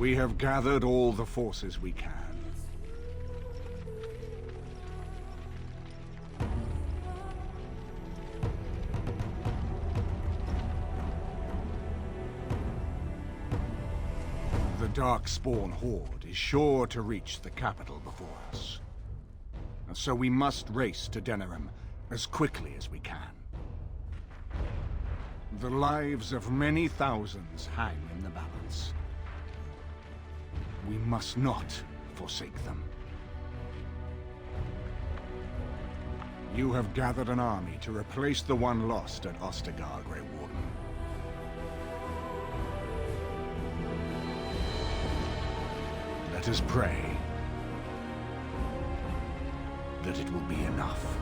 We have gathered all the forces we can. The Darkspawn horde is sure to reach the capital before us. So we must race to Denerim as quickly as we can. The lives of many thousands hang in the balance. We must not forsake them. You have gathered an army to replace the one lost at Ostagar, Grey Warden. Let us pray that it will be enough.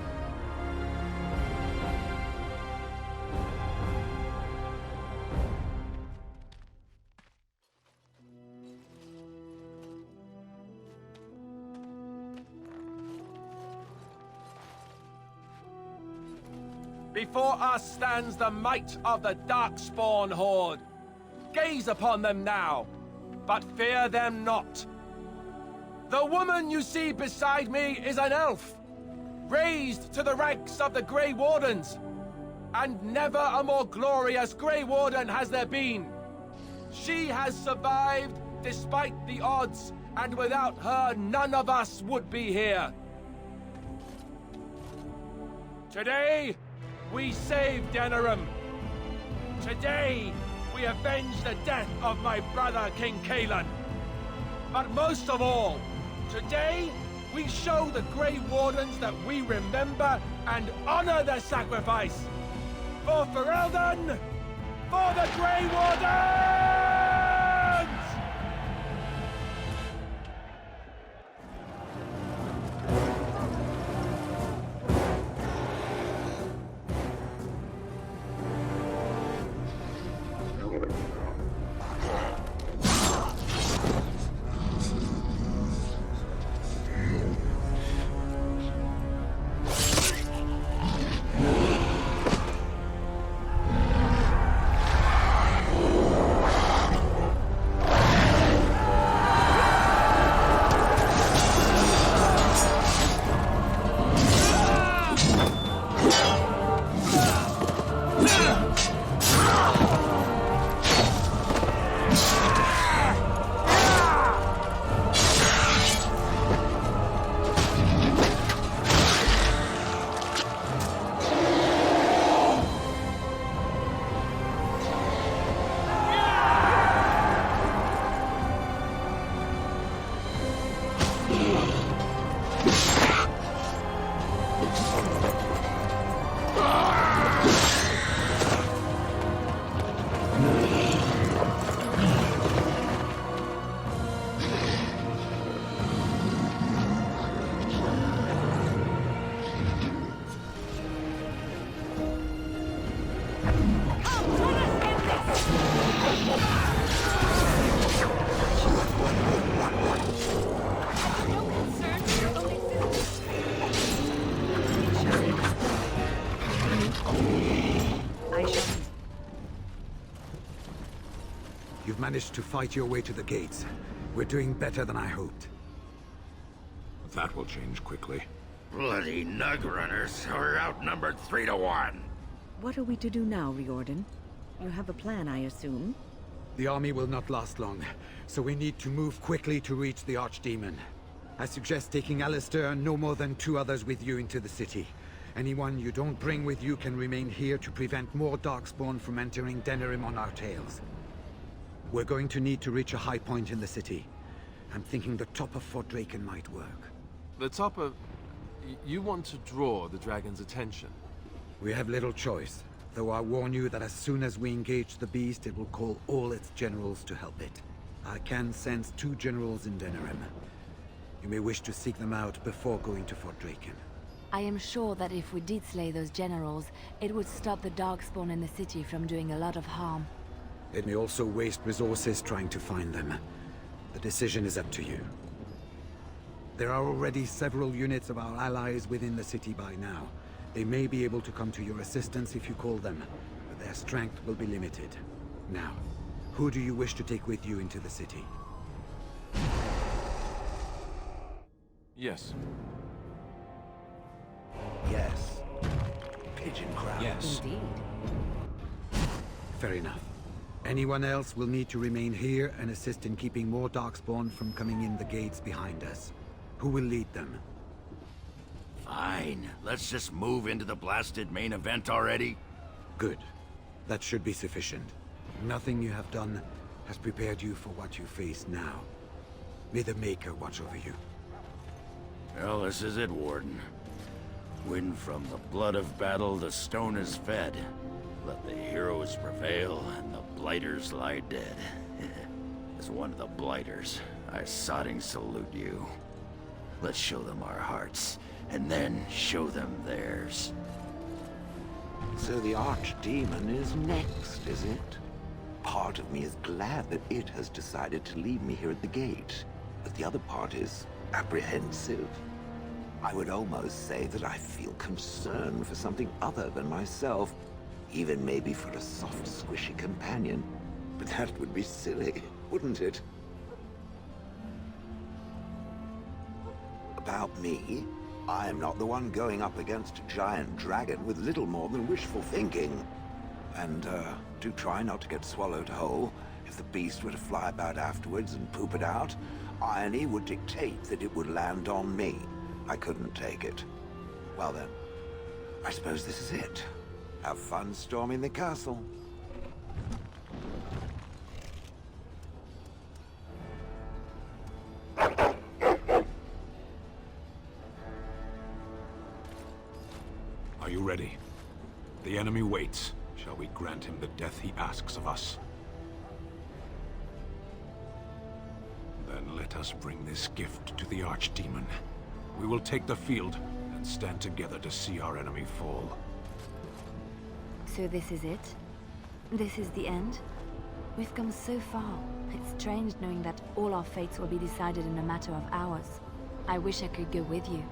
Before us stands the might of the Darkspawn horde. Gaze upon them now, but fear them not. The woman you see beside me is an elf, raised to the ranks of the Grey Wardens. And never a more glorious Grey Warden has there been. She has survived despite the odds, and without her none of us would be here. Today, we save Denerim. Today, we avenge the death of my brother King Kaelan. But most of all, today, we show the Grey Wardens that we remember and honor their sacrifice. For Riordan, for the Grey Wardens! You've managed to fight your way to the gates. We're doing better than I hoped. That will change quickly. Bloody nug-runners are outnumbered 3-to-1. What are we to do now, Riordan? You have a plan, I assume? The army will not last long, so we need to move quickly to reach the Archdemon. I suggest taking Alistair and no more than 2 others with you into the city. Anyone you don't bring with you can remain here to prevent more Darkspawn from entering Denerim on our tails. We're going to need to reach a high point in the city. I'm thinking the top of Fort Drakon might work. The top of... You want to draw the dragon's attention? We have little choice, though I warn you that as soon as we engage the beast, it will call all its generals to help it. I can sense 2 generals in Denerim. You may wish to seek them out before going to Fort Drakon. I am sure that if we did slay those generals, it would stop the Darkspawn in the city from doing a lot of harm. It may also waste resources trying to find them. The decision is up to you. There are already several units of our allies within the city by now. They may be able to come to your assistance if you call them, but their strength will be limited. Now, who do you wish to take with you into the city? Yes. Yes. Pigeon crowd. Yes. Indeed. Fair enough. Anyone else will need to remain here and assist in keeping more Darkspawn from coming in the gates behind us. Who will lead them? Fine. Let's just move into the blasted main event already. Good. That should be sufficient. Nothing you have done has prepared you for what you face now. May the Maker watch over you. Well, this is it, Warden. When from the blood of battle the stone is fed, let the heroes prevail and the blighters lie dead. As one of the blighters, I sodding salute you. Let's show them our hearts, and then show them theirs. So the Archdemon is next, is it? Part of me is glad that it has decided to leave me here at the gate, but the other part is apprehensive. I would almost say that I feel concern for something other than myself, even maybe for a soft, squishy companion. But that would be silly, wouldn't it? About me, I am not the one going up against a giant dragon with little more than wishful thinking. And, do try not to get swallowed whole. If the beast were to fly about afterwards and poop it out, irony would dictate that it would land on me. I couldn't take it. Well then, I suppose this is it. Have fun storming the castle. Are you ready? The enemy waits. Shall we grant him the death he asks of us? Then let us bring this gift to the Archdemon. We will take the field and stand together to see our enemy fall. So this is it? This is the end? We've come so far. It's strange knowing that all our fates will be decided in a matter of hours. I wish I could go with you.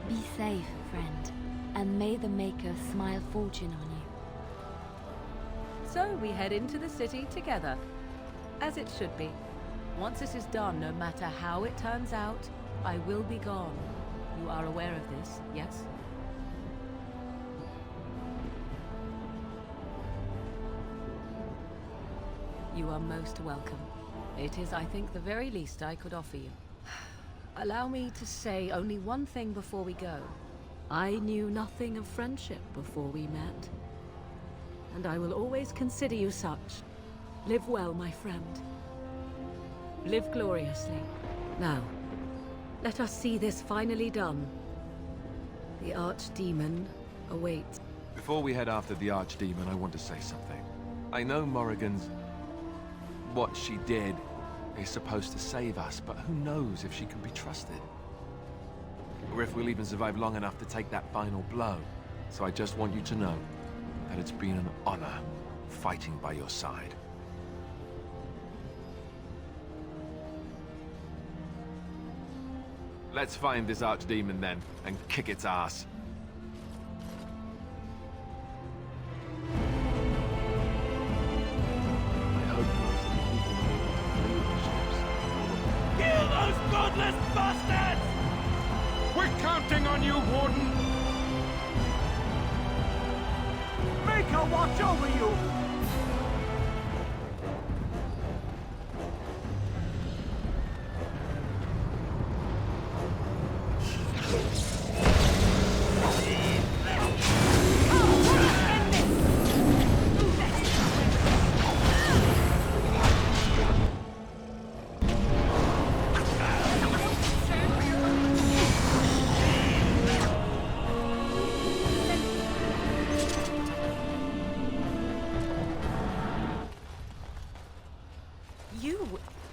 Be safe, friend, and may the Maker smile fortune on you. So we head into the city together, as it should be. Once this is done, no matter how it turns out, I will be gone. You are aware of this, yes? You are most welcome. It is, I think, the very least I could offer you. Allow me to say only one thing before we go. I knew nothing of friendship before we met, and I will always consider you such. Live well, my friend. Live gloriously. Now, let us see this finally done. The Archdemon awaits. Before we head after the Archdemon, I want to say something. I know Morrigan's... what she did is supposed to save us, but who knows if she can be trusted? Or if we'll even survive long enough to take that final blow. So I just want you to know that it's been an honor fighting by your side. Let's find this Archdemon then, and kick its ass. I hope most of the people Kill those godless bastards! We're counting on you, Warden! Make her watch over you!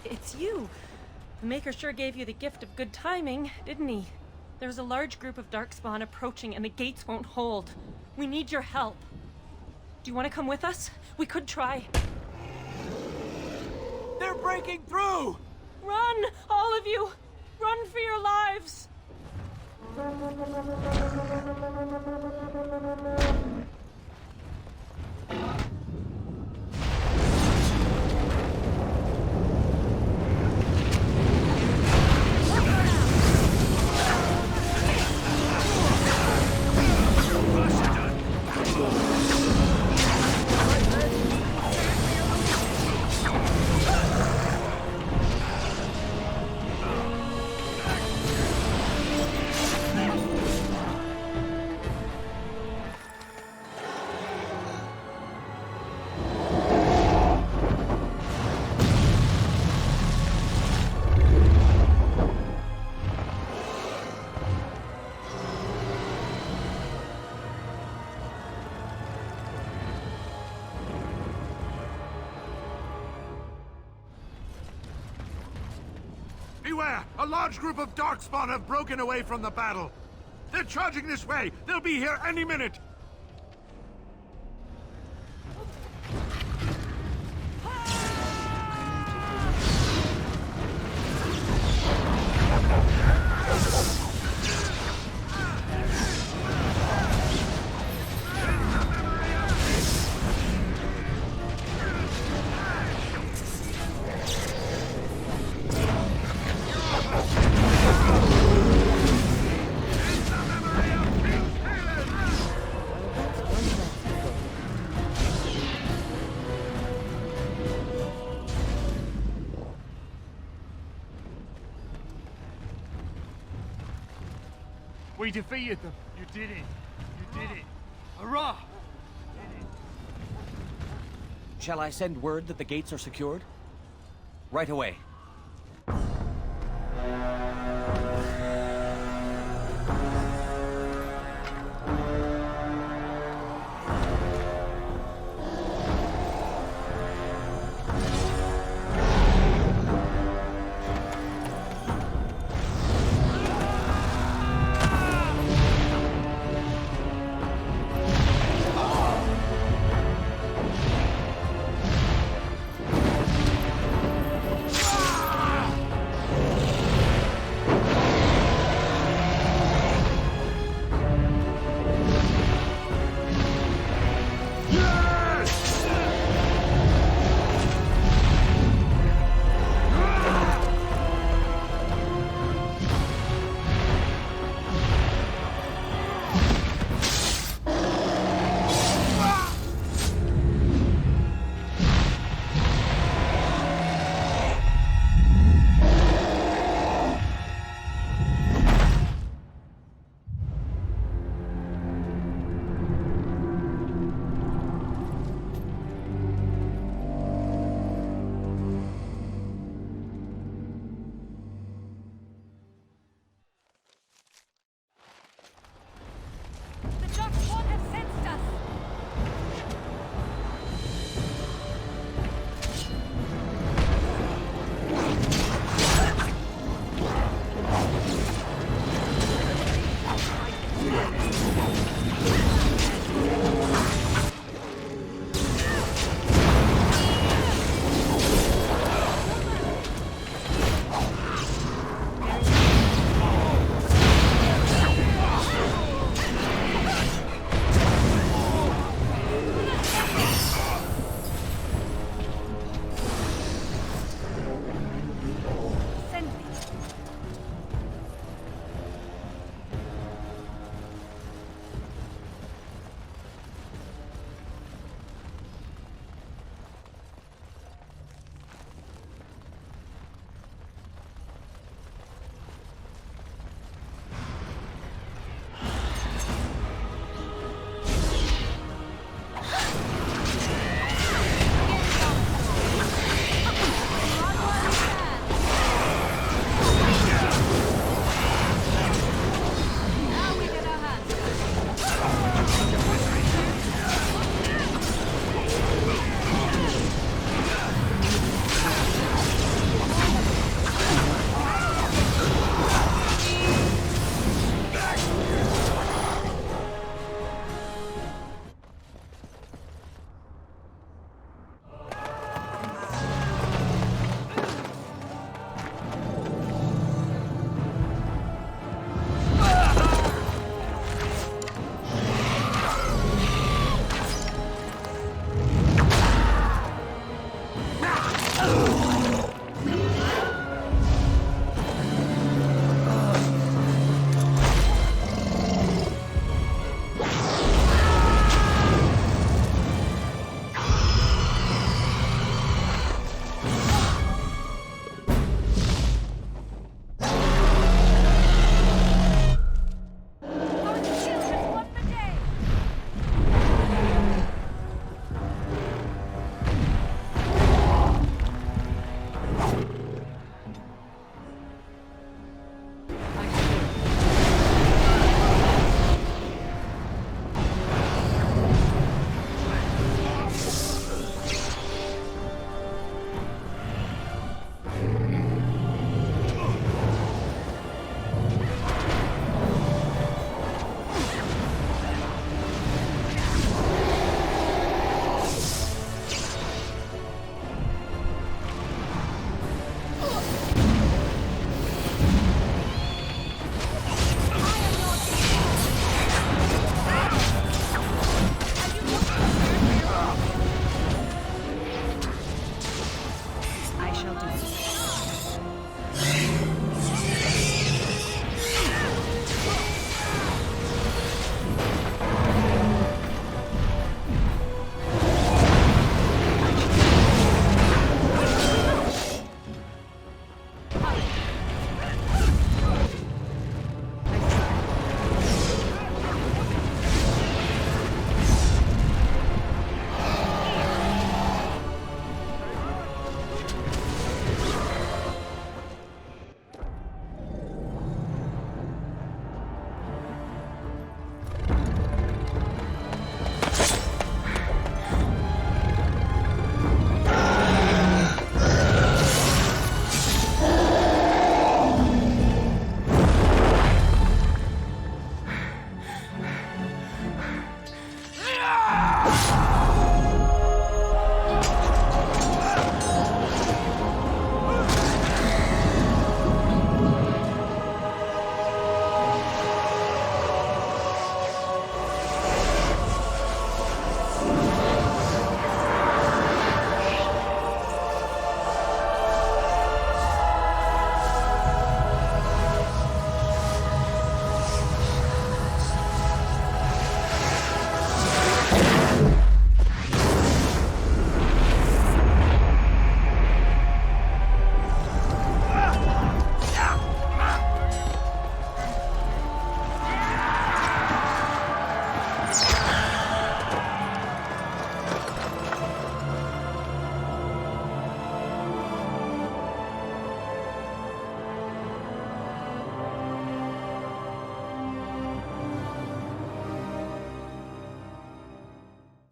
It's you. The Maker sure gave you the gift of good timing, didn't he? There's a large group of Darkspawn approaching and the gates won't hold. We need your help. Do you want to come with us? We could try. They're breaking through! Run! All of you! Run for your lives! everywhere! A large group of Darkspawn have broken away from the battle. They're charging this way! They'll be here any minute! We defeated them. You did it. You did it. Hurrah! Shall I send word that the gates are secured? Right away.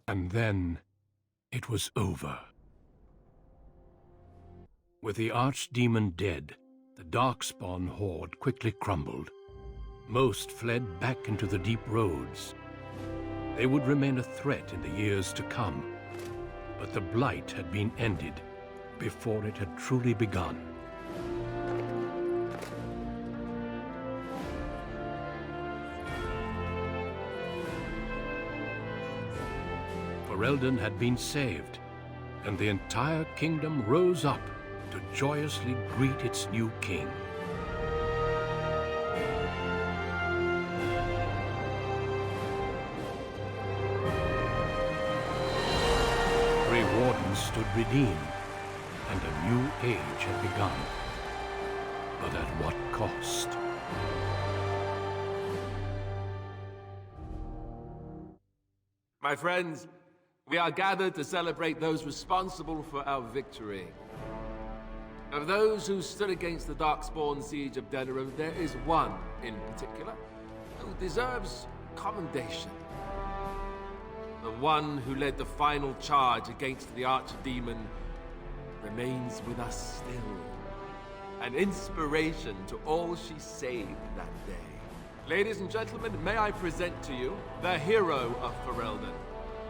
And then, it was over. With the Archdemon dead, the Darkspawn horde quickly crumbled. Most fled back into the deep roads. They would remain a threat in the years to come, but the Blight had been ended before it had truly begun. Riordan had been saved, and the entire kingdom rose up to joyously greet its new king. Riordan stood redeemed, and a new age had begun. But at what cost? My friends, we are gathered to celebrate those responsible for our victory. Of those who stood against the Darkspawn siege of Denerim, there is one in particular who deserves commendation. The one who led the final charge against the Archdemon remains with us still. An inspiration to all she saved that day. Ladies and gentlemen, may I present to you the hero of Riordan,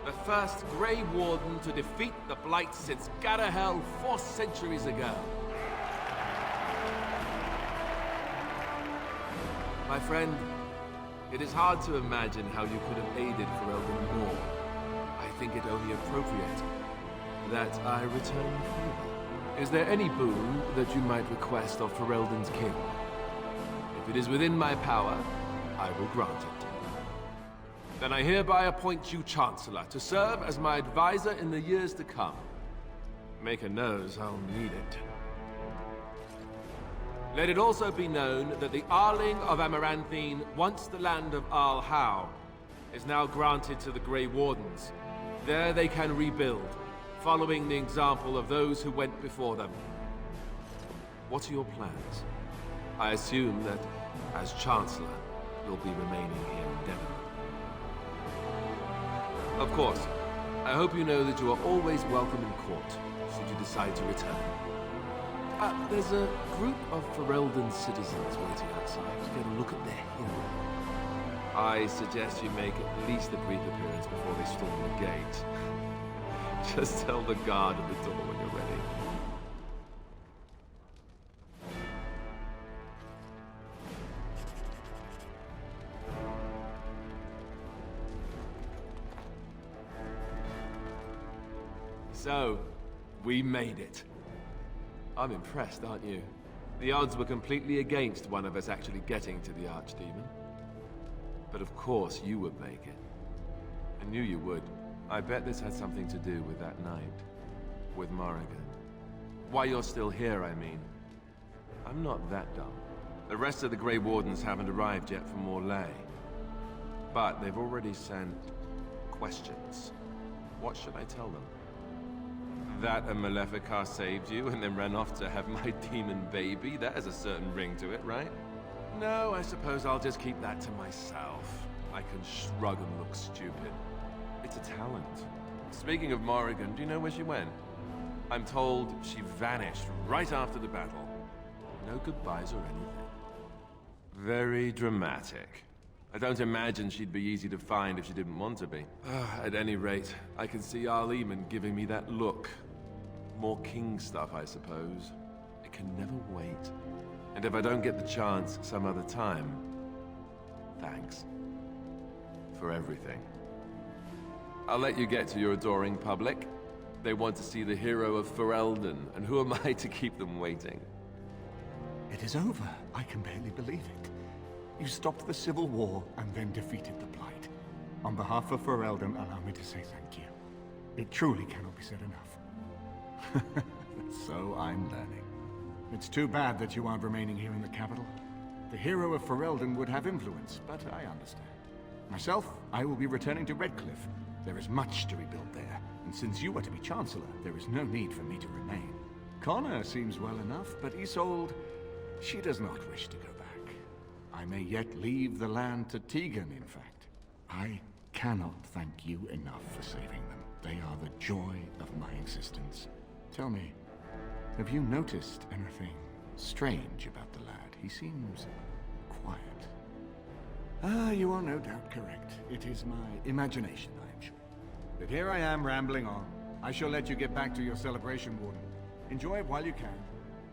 the first Grey Warden to defeat the Blight since Garahel 4 centuries ago. My friend, it is hard to imagine how you could have aided Riordan more. I think it only appropriate that I return the favor. Is there any boon that you might request of Riordan's king? If it is within my power, I will grant it. Then I hereby appoint you Chancellor to serve as my advisor in the years to come. Make a nose, I'll need it. Let it also be known that the Arling of Amaranthine, once the land of Arl-How, is now granted to the Grey Wardens. There they can rebuild, following the example of those who went before them. What are your plans? I assume that, as Chancellor, you'll be remaining here in Denerim. Of course, I hope you know that you are always welcome in court, should you decide to return. There's a group of Riordan citizens waiting outside to get a look at their hero. I suggest you make at least a brief appearance before they storm the gate. Just tell the guard at the door when you're ready. So, we made it. I'm impressed, aren't you? The odds were completely against one of us actually getting to the Archdemon. But of course you would make it. I knew you would. I bet this had something to do with that night. With Morrigan. Why you're still here, I mean. I'm not that dumb. The rest of the Grey Wardens haven't arrived yet from Morlaix. But they've already sent questions. What should I tell them? That a Maleficar saved you and then ran off to have my demon baby? That has a certain ring to it, right? No, I suppose I'll just keep that to myself. I can shrug and look stupid. It's a talent. Speaking of Morrigan, do you know where she went? I'm told she vanished right after the battle. No goodbyes or anything. Very dramatic. I don't imagine she'd be easy to find if she didn't want to be. At any rate, I can see Arleman giving me that look. More king stuff, I suppose. It can never wait. And if I don't get the chance some other time, thanks. For everything. I'll let you get to your adoring public. They want to see the hero of Riordan, and who am I to keep them waiting? It is over. I can barely believe it. You stopped the Civil War and then defeated the Blight. On behalf of Riordan, allow me to say thank you. It truly cannot be said enough. So I'm learning. It's too bad that you aren't remaining here in the capital. The hero of Riordan would have influence, but I understand. Myself, I will be returning to Redcliffe. There is much to rebuild there, and since you are to be Chancellor, there is no need for me to remain. Connor seems well enough, but Isolde, she does not wish to go back. I may yet leave the land to Tegan, in fact. I cannot thank you enough for saving them. They are the joy of my existence. Tell me, have you noticed anything strange about the lad? He seems quiet. Ah, you are no doubt correct. It is my imagination, I am sure. But here I am rambling on. I shall let you get back to your celebration, Warden. Enjoy it while you can.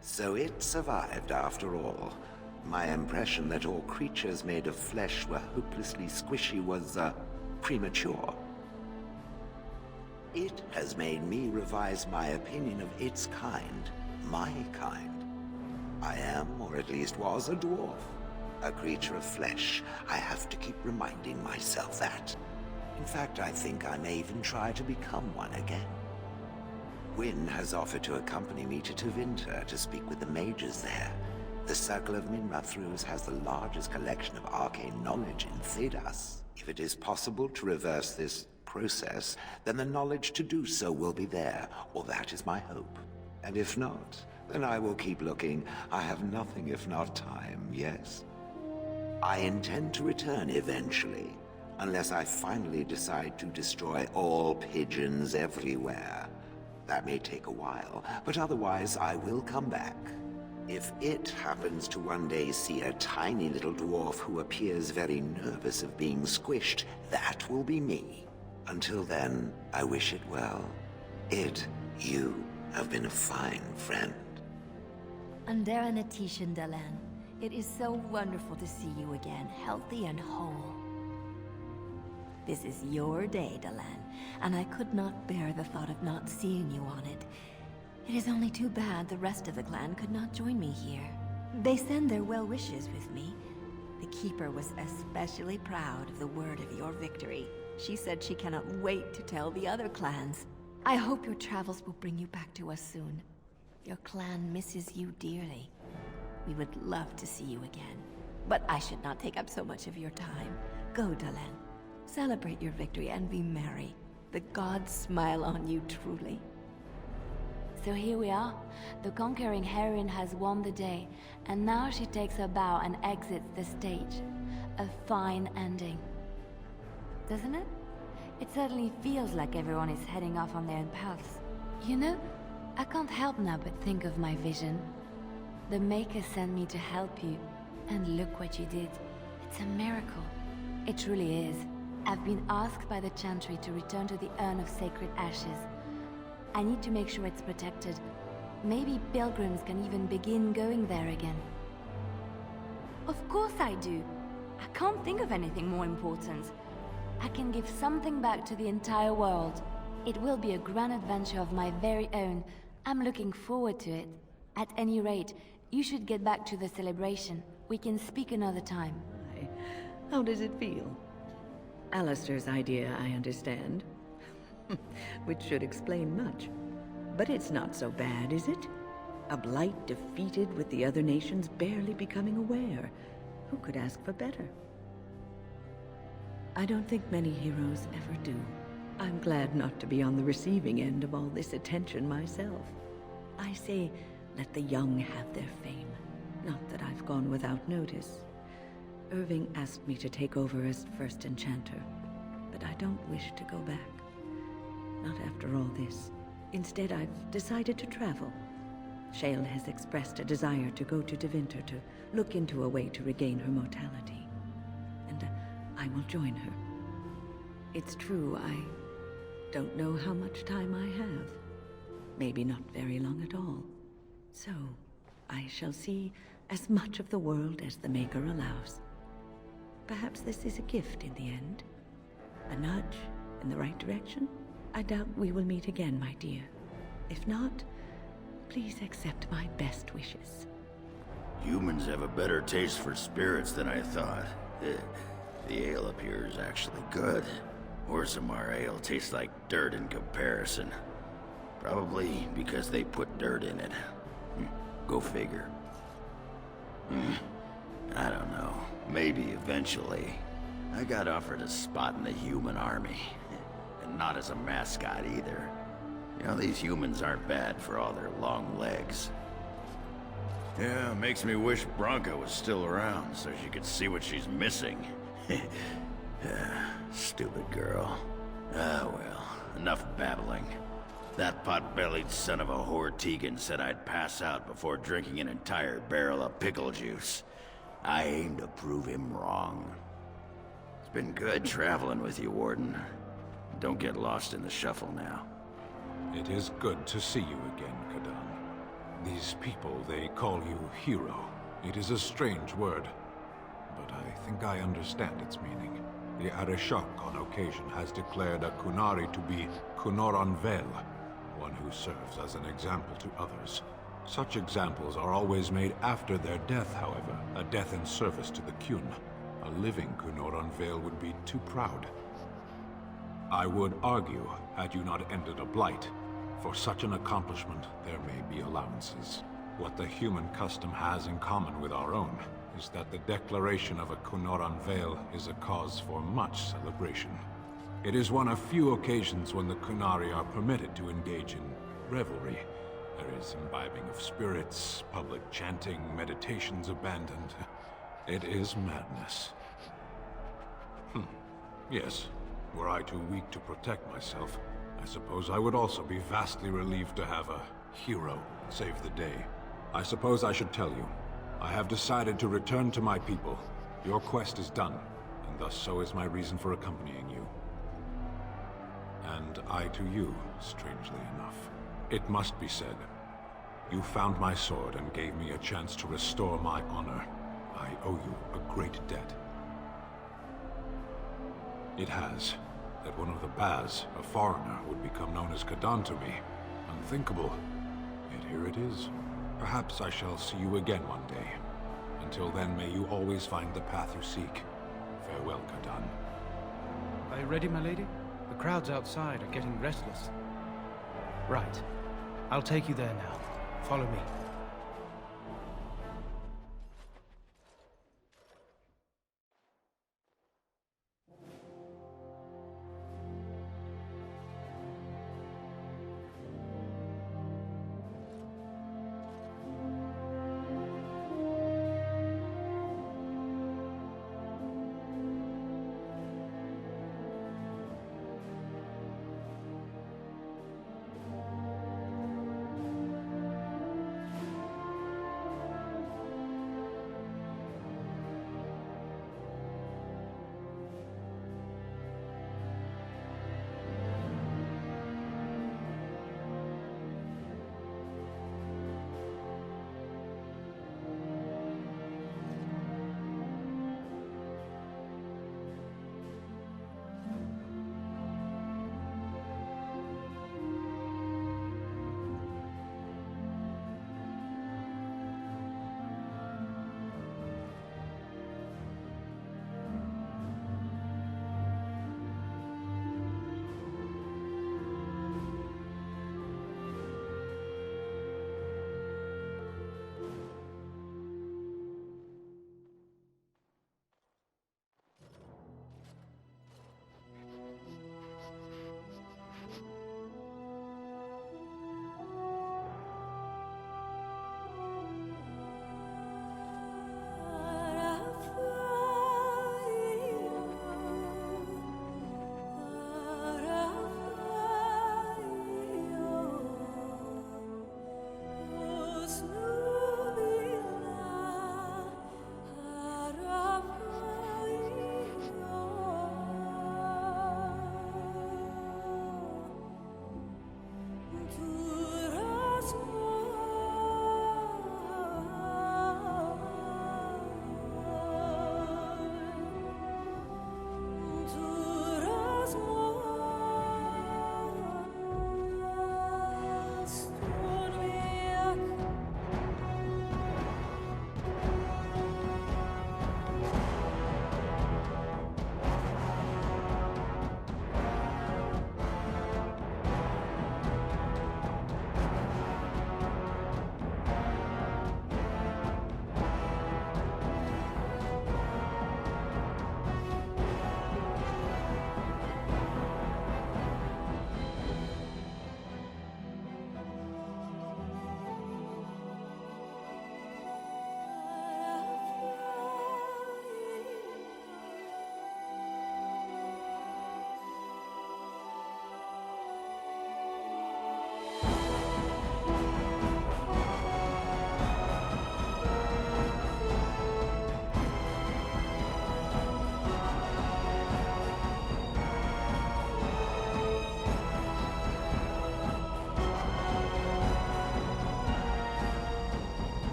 So it survived after all. My impression that all creatures made of flesh were hopelessly squishy was, premature. It has made me revise my opinion of its kind, my kind. I am, or at least was, a dwarf. A creature of flesh. I have to keep reminding myself that. In fact, I think I may even try to become one again. Wynn has offered to accompany me to Tevinter to speak with the mages there. The Circle of Minrathrus has the largest collection of arcane knowledge in Thedas. If it is possible to reverse this process, then the knowledge to do so will be there, or that is my hope. And if not, then I will keep looking. I have nothing if not time, yes? I intend to return eventually, unless I finally decide to destroy all pigeons everywhere. That may take a while, but otherwise I will come back. If it happens to one day see a tiny little dwarf who appears very nervous of being squished, that will be me. Until then, I wish it well. You have been a fine friend. Anderanatishan Dalan, it is so wonderful to see you again, healthy and whole. This is your day, Dalan, and I could not bear the thought of not seeing you on it. It is only too bad the rest of the clan could not join me here. They send their well wishes with me. The Keeper was especially proud of the word of your victory. She said she cannot wait to tell the other clans. I hope your travels will bring you back to us soon. Your clan misses you dearly. We would love to see you again. But I should not take up so much of your time. Go, Dalan. Celebrate your victory and be merry. The gods smile on you truly. So here we are. The conquering heroine has won the day, and now she takes her bow and exits the stage. A fine ending. Doesn't it? It certainly feels like everyone is heading off on their own paths. You know, I can't help now but think of my vision. The Maker sent me to help you, and look what you did. It's a miracle. It truly is. I've been asked by the Chantry to return to the Urn of Sacred Ashes. I need to make sure it's protected. Maybe pilgrims can even begin going there again. Of course I do. I can't think of anything more important. I can give something back to the entire world. It will be a grand adventure of my very own. I'm looking forward to it. At any rate, you should get back to the celebration. We can speak another time. How does it feel? Alistair's idea, I understand. Which should explain much. But it's not so bad, is it? A Blight defeated with the other nations barely becoming aware. Who could ask for better? I don't think many heroes ever do. I'm glad not to be on the receiving end of all this attention myself. I say, let the young have their fame. Not that I've gone without notice. Irving asked me to take over as first enchanter, but I don't wish to go back. Not after all this. Instead, I've decided to travel. Shale has expressed a desire to go to Tevinter to look into a way to regain her mortality. And I will join her. It's true, I don't know how much time I have. Maybe not very long at all. So, I shall see as much of the world as the Maker allows. Perhaps this is a gift in the end. A nudge in the right direction? I doubt we will meet again, my dear. If not, please accept my best wishes. Humans have a better taste for spirits than I thought. The ale up here is actually good. Orzammar ale tastes like dirt in comparison. Probably because they put dirt in it. Go figure. I don't know. Maybe eventually. I got offered a spot in the human army. And not as a mascot either. You know, these humans aren't bad for all their long legs. Yeah, makes me wish Bronca was still around so she could see what she's missing. Stupid girl. Ah, well, enough babbling. That pot-bellied son of a whore Tegan said I'd pass out before drinking an entire barrel of pickle juice. I aim to prove him wrong. It's been good traveling with you, Warden. Don't get lost in the shuffle now. It is good to see you again, Kadan. These people, they call you hero. It is a strange word, but I think I understand its meaning. The Arishok on occasion has declared a Kunari to be Kunoran Vel, one who serves as an example to others. Such examples are always made after their death, however, a death in service to the Kyun. A living Kunoran Vel would be too proud. I would argue, had you not ended a blight, for such an accomplishment there may be allowances. What the human custom has in common with our own is that the declaration of a Kunoran Vel is a cause for much celebration. It is one of few occasions when the Kunari are permitted to engage in revelry. There is imbibing of spirits, public chanting, meditations abandoned. It is madness. Yes, were I too weak to protect myself, I suppose I would also be vastly relieved to have a hero save the day. I suppose I should tell you, I have decided to return to my people. Your quest is done, and thus so is my reason for accompanying you. And I to you, strangely enough. It must be said, you found my sword and gave me a chance to restore my honor. I owe you a great debt. It has, that one of the Baz, a foreigner, would become known as Kadan to me. Unthinkable. Yet here it is. Perhaps I shall see you again one day. Until then, may you always find the path you seek. Farewell, Kadan. Are you ready, my lady? The crowds outside are getting restless. Right. I'll take you there now. Follow me.